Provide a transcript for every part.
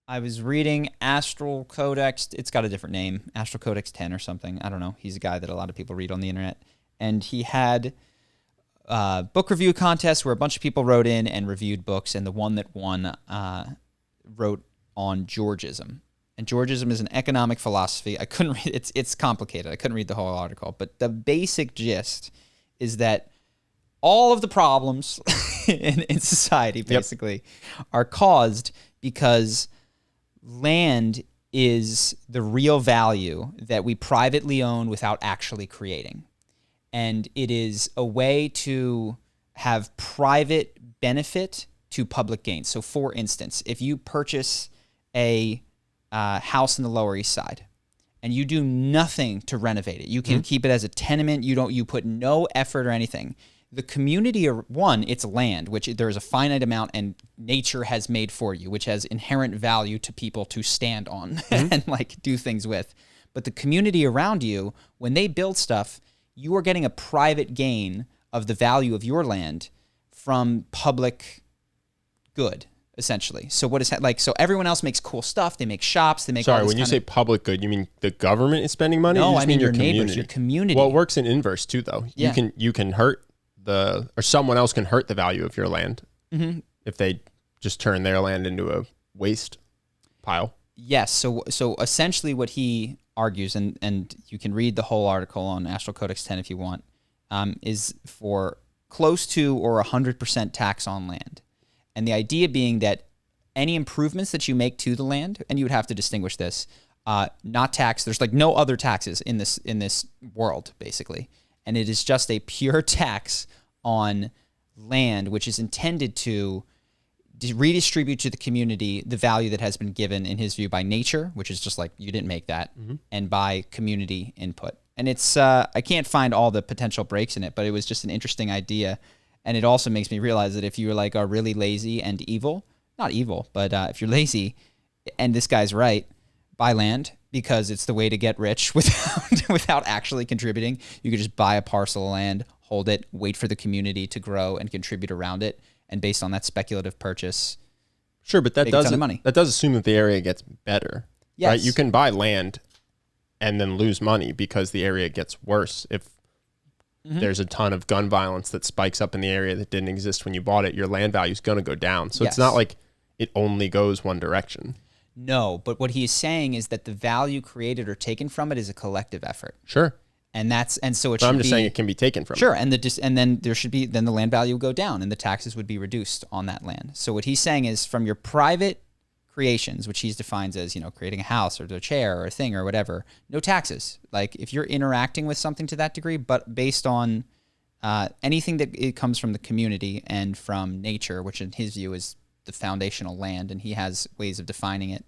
I was reading Astral Codex. It's got a different name, Astral Codex 10 or something. I don't know. He's a guy that a lot of people read on the internet. And he had book review contests where a bunch of people wrote in and reviewed books. And the one that won wrote on georgism. And georgism is an economic philosophy. I couldn't read it's complicated. I couldn't read the whole article. But the basic gist is that all of the problems in society basically are caused because land is the real value that we privately own without actually creating. And it is a way to have private benefit to public gain. So for instance, if you purchase a house in the Lower East Side and you do nothing to renovate it, you can keep it as a tenement. You put no effort or anything. The community, one, it's land, which there is a finite amount and nature has made for you, which has inherent value to people to stand on and like do things with. But the community around you, when they build stuff, you are getting a private gain of the value of your land from public good, essentially. So what is that like? So everyone else makes cool stuff. They make shops. They make. Sorry, when you say public good, you mean the government is spending money? No, or you I mean your community? neighbors, your community. Well, it works in inverse too, though. Yeah. You can hurt or someone else can hurt the value of your land if they just turn their land into a waste pile. Yes. So essentially what he argues, and you can read the whole article on Astral Codex 10 if you want, is for close to or 100% tax on land. And the idea being that any improvements that you make to the land, and you would have to distinguish this, not tax. There's like no other taxes in this world, basically. And it is just a pure tax on land, which is intended to redistribute to the community the value that has been given, in his view, by nature, which is just like you didn't make that, and by community input. And it's I can't find all the potential breaks in it, but it was just an interesting idea. And it also makes me realize that if you are really lazy and evil, not evil, but if you're lazy, and this guy's right, buy land, because it's the way to get rich without actually contributing. You could just buy a parcel of land, hold it, wait for the community to grow and contribute around it. And based on that speculative purchase, sure, but that does money. That does assume that the area gets better. Yes. Right? You can buy land and then lose money because the area gets worse. If there's a ton of gun violence that spikes up in the area that didn't exist when you bought it, your land value is going to go down. So it's not like it only goes one direction. No, but what he is saying is that the value created or taken from it is a collective effort. Sure. And so it should be. I'm just saying it can be taken from. Sure, and then the land value would go down and the taxes would be reduced on that land. So what he's saying is, from your private creations, which he defines as, creating a house or a chair or a thing or whatever, no taxes. Like if you're interacting with something to that degree, but based on anything that it comes from the community and from nature, which in his view is the foundational land, and he has ways of defining it.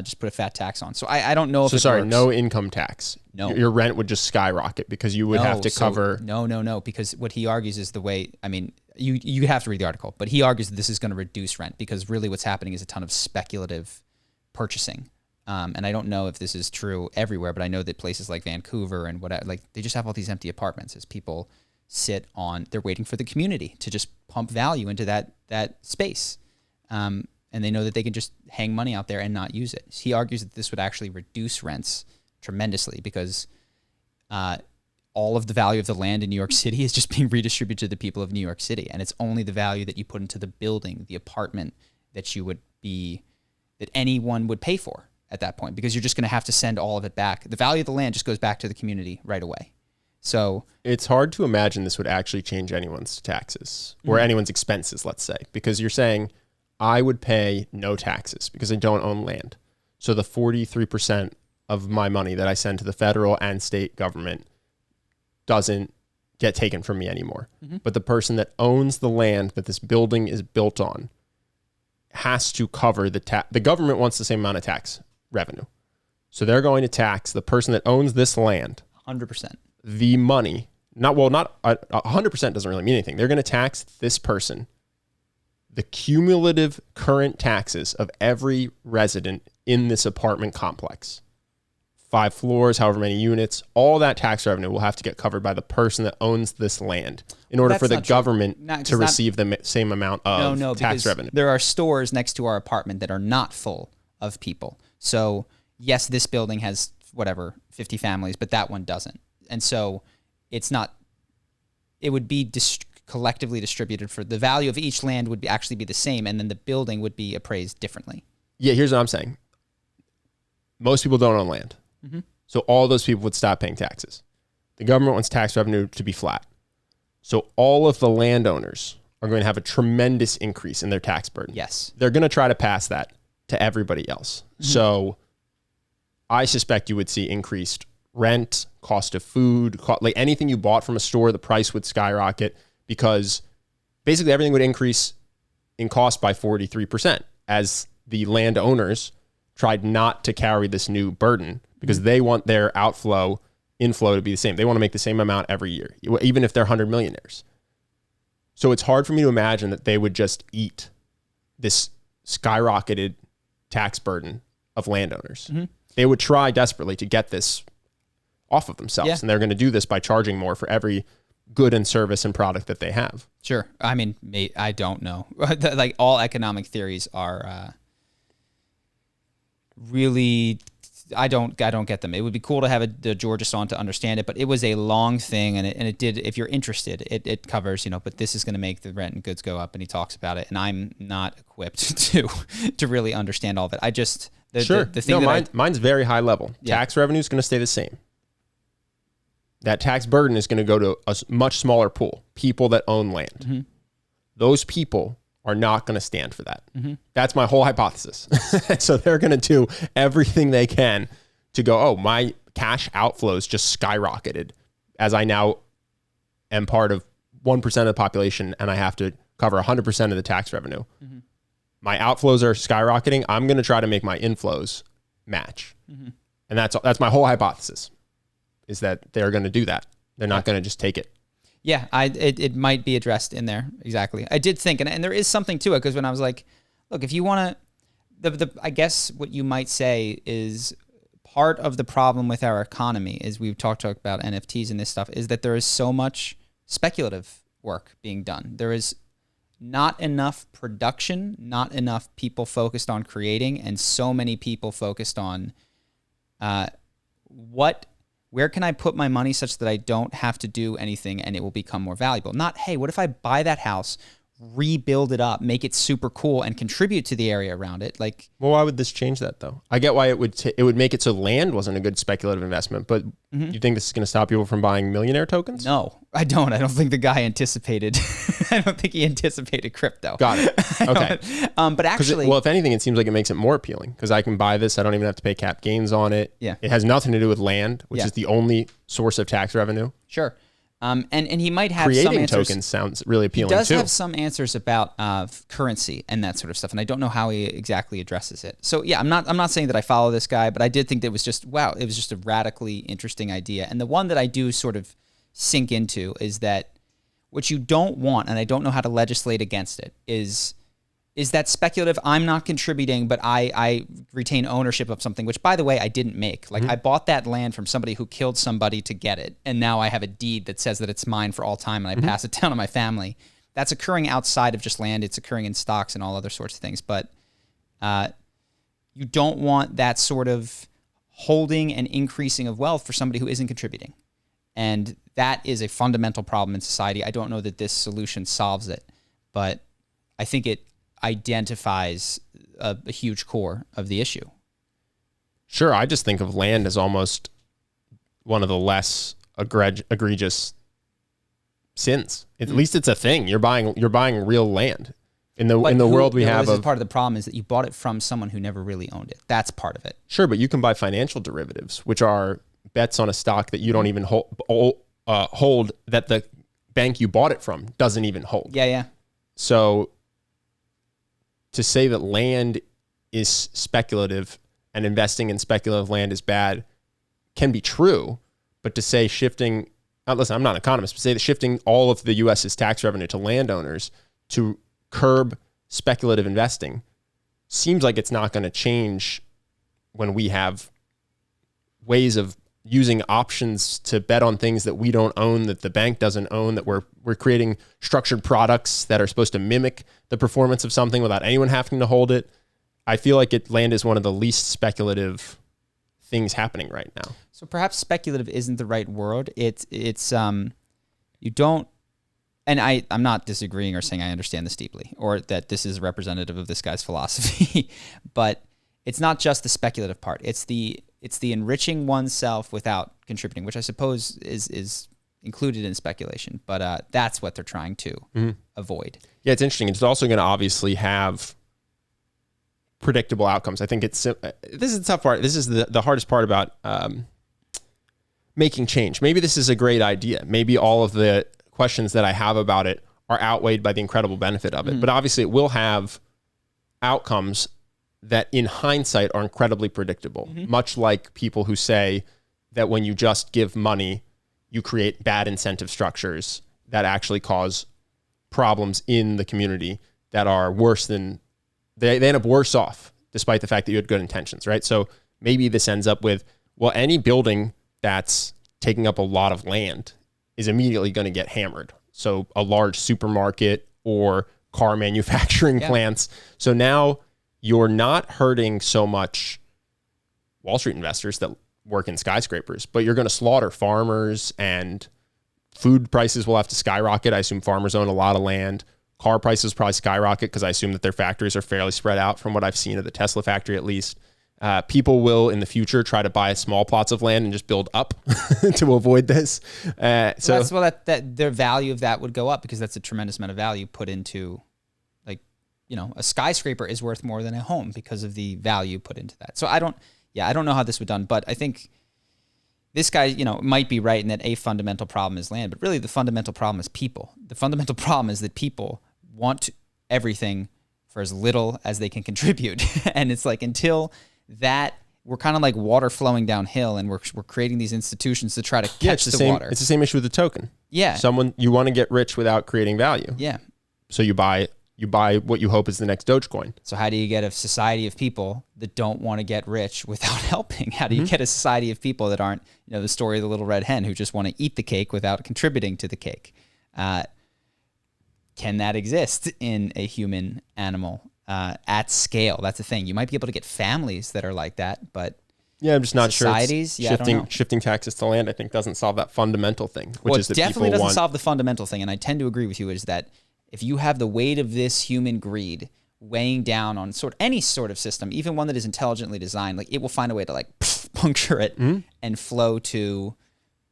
Just put a fat tax on. So I don't know if So it works. no income tax. No. Your rent would just skyrocket because you would have to cover. No, because what he argues is the way, you have to read the article, but he argues that this is going to reduce rent because really what's happening is a ton of speculative purchasing. And I don't know if this is true everywhere, but I know that places like Vancouver and whatever, like they just have all these empty apartments as people they're waiting for the community to just pump value into that space. And they know that they can just hang money out there and not use it. He argues that this would actually reduce rents tremendously because all of the value of the land in New York City is just being redistributed to the people of New York City. And it's only the value that you put into the building, the apartment, that anyone would pay for at that point, because you're just going to have to send all of it back. The value of the land just goes back to the community right away. So it's hard to imagine this would actually change anyone's taxes or anyone's expenses, let's say, because you're saying, I would pay no taxes because I don't own land. So the 43% of my money that I send to the federal and state government doesn't get taken from me anymore. But the person that owns the land that this building is built on has to cover the government wants the same amount of tax revenue. So they're going to tax the person that owns this land. 100%. The money, not 100% doesn't really mean anything. They're going to tax this person the cumulative current taxes of every resident in this apartment complex. 5 floors, however many units, all that tax revenue will have to get covered by the person that owns this land in order for the government to receive the same amount of tax revenue. There are stores next to our apartment that are not full of people. So yes, this building has whatever 50 families, but that one doesn't. And so it's not, it would be collectively distributed for the value of each land would actually be the same. And then the building would be appraised differently. Yeah. Here's what I'm saying. Most people don't own land. Mm-hmm. So all those people would stop paying taxes. The government wants tax revenue to be flat. So all of the landowners are going to have a tremendous increase in their tax burden. Yes. They're going to try to pass that to everybody else. Mm-hmm. So I suspect you would see increased rent, cost of food, like anything you bought from a store, the price would skyrocket because basically everything would increase in cost by 43% as the landowners tried not to carry this new burden because they want their inflow to be the same. They want to make the same amount every year, even if they're 100 millionaires. So it's hard for me to imagine that they would just eat this skyrocketed tax burden of landowners. Mm-hmm. They would try desperately to get this off of themselves. Yeah. And they're going to do this by charging more for every good and service and product that they have. Sure. I mean, I don't know. Like all economic theories are really, I don't get them. It would be cool to have the Georgist on to understand it, but it was a long thing, and it did. If you're interested, it covers, but this is going to make the rent and goods go up, and he talks about it, and I'm not equipped to really understand all of it. I just the thing mine's very high level. Yeah. Tax revenue is going to stay the same. That tax burden is going to go to a much smaller pool, people that own land. Mm-hmm. Those people are not going to stand for that. Mm-hmm. That's my whole hypothesis. So they're going to do everything they can to go, oh, my cash outflows just skyrocketed as I now am part of 1% of the population and I have to cover 100% of the tax revenue. Mm-hmm. My outflows are skyrocketing. I'm going to try to make my inflows match. Mm-hmm. And that's my whole hypothesis, is that they're going to do that. They're not going to just take it. Yeah, it might be addressed in there. Exactly. I did think, and there is something to it, because when I was like, look, if you want to, I guess what you might say is part of the problem with our economy is we've talked about NFTs and this stuff, is that there is so much speculative work being done. There is not enough production, not enough people focused on creating, and so many people focused on where can I put my money such that I don't have to do anything and it will become more valuable? Not, hey, what if I buy that house, rebuild it up, make it super cool, and contribute to the area around it? Like, well, why would this change that though? I get why it would make it so land wasn't a good speculative investment, but you think this is going to stop people from buying millionaire tokens? No, I don't. I don't think the guy anticipated. I don't think he anticipated crypto. Got it. Okay. But actually, if anything, it seems like it makes it more appealing because I can buy this. I don't even have to pay cap gains on it. Yeah. It has nothing to do with land, which is the only source of tax revenue. Sure. And he might have creating some answers. Tokens sounds really appealing too. He does have some answers about currency and that sort of stuff, and I don't know how he exactly addresses it. So yeah, I'm not saying that I follow this guy, but I did think that it was just a radically interesting idea. And the one that I do sort of sink into is that what you don't want, and I don't know how to legislate against it, is that speculative, I'm not contributing, but I retain ownership of something, which, by the way, I didn't make. Like, I bought that land from somebody who killed somebody to get it, and now I have a deed that says that it's mine for all time, and I pass it down to my family. That's occurring outside of just land. It's occurring in stocks and all other sorts of things. But you don't want that sort of holding and increasing of wealth for somebody who isn't contributing. And that is a fundamental problem in society. I don't know that this solution solves it, but I think it identifies a huge core of the issue. Sure, I just think of land as almost one of the less egregious sins. At least it's a thing. You're buying real land. In the world we have. This is part of the problem, is that you bought it from someone who never really owned it. That's part of it. Sure, but you can buy financial derivatives, which are bets on a stock that you don't even hold that the bank you bought it from doesn't even hold. Yeah. So to say that land is speculative and investing in speculative land is bad can be true, but to say listen, I'm not an economist, but say that shifting all of the U.S.'s tax revenue to landowners to curb speculative investing seems like it's not going to change when we have ways of using options to bet on things that we don't own, that the bank doesn't own, that we're creating structured products that are supposed to mimic the performance of something without anyone having to hold it. I feel like land is one of the least speculative things happening right now. So perhaps speculative isn't the right word. It's you don't, and I'm not disagreeing or saying I understand this deeply or that this is representative of this guy's philosophy, but it's not just the speculative part. It's the enriching oneself without contributing, which I suppose is included in speculation, but that's what they're trying to avoid. Yeah, it's interesting. It's also going to obviously have predictable outcomes. I think this is the tough part. This is the hardest part about making change. Maybe this is a great idea. Maybe all of the questions that I have about it are outweighed by the incredible benefit of it. But obviously it will have outcomes that in hindsight are incredibly predictable, much like people who say that when you just give money, you create bad incentive structures that actually cause problems in the community that are worse than, they end up worse off despite the fact that you had good intentions, right? So maybe this ends up with, well, any building that's taking up a lot of land is immediately going to get hammered. So a large supermarket or car manufacturing plants. So now you're not hurting so much Wall Street investors that work in skyscrapers, but you're going to slaughter farmers, and food prices will have to skyrocket. I assume farmers own a lot of land. Car prices probably skyrocket because I assume that their factories are fairly spread out from what I've seen at the Tesla factory, at least. People will in the future try to buy small plots of land and just build up to avoid this. So that the value of that would go up because that's a tremendous amount of value put into, like, a skyscraper is worth more than a home because of the value put into that. So I don't know how this would be done, but I think this guy, might be right in that a fundamental problem is land, but really the fundamental problem is people. The fundamental problem is that people want everything for as little as they can contribute. And it's like, until that, we're kind of like water flowing downhill, and we're creating these institutions to try to catch the water. It's the same issue with the token. Yeah. You want to get rich without creating value. Yeah. So you buy what you hope is the next Dogecoin. So how do you get a society of people that don't want to get rich without helping? How do you get a society of people that aren't, the story of the little red hen, who just want to eat the cake without contributing to the cake? Can that exist in a human animal at scale? That's the thing. You might be able to get families that are like that, but yeah, I'm just not societies, sure. Shifting taxes to land, I think, doesn't solve that fundamental thing, which is that definitely people doesn't solve the fundamental thing. And I tend to agree with you, is that if you have the weight of this human greed weighing down on any sort of system, even one that is intelligently designed, like, it will find a way to puncture it and flow to,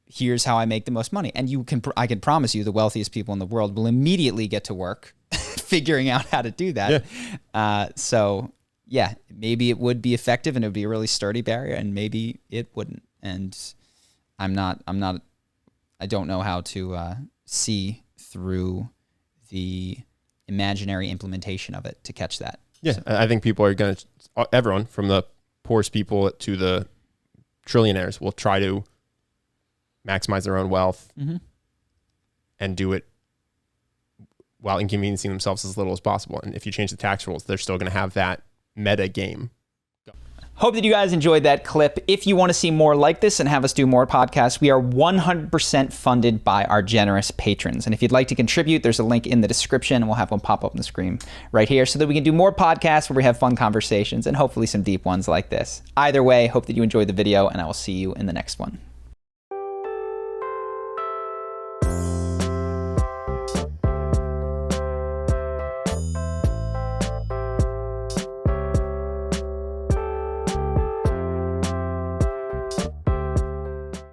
here's how I make the most money. And I can promise you the wealthiest people in the world will immediately get to work figuring out how to do that. Yeah. Maybe it would be effective and it would be a really sturdy barrier, and maybe it wouldn't. And I don't know how to see through the imaginary implementation of it to catch that. Yeah, so I think people are going to, everyone from the poorest people to the trillionaires will try to maximize their own wealth and do it while inconveniencing themselves as little as possible. And if you change the tax rules, they're still going to have that meta game. Hope that you guys enjoyed that clip. If you want to see more like this and have us do more podcasts, we are 100% funded by our generous patrons. And if you'd like to contribute, there's a link in the description, and we'll have one pop up on the screen right here so that we can do more podcasts where we have fun conversations and hopefully some deep ones like this. Either way, hope that you enjoyed the video, and I will see you in the next one.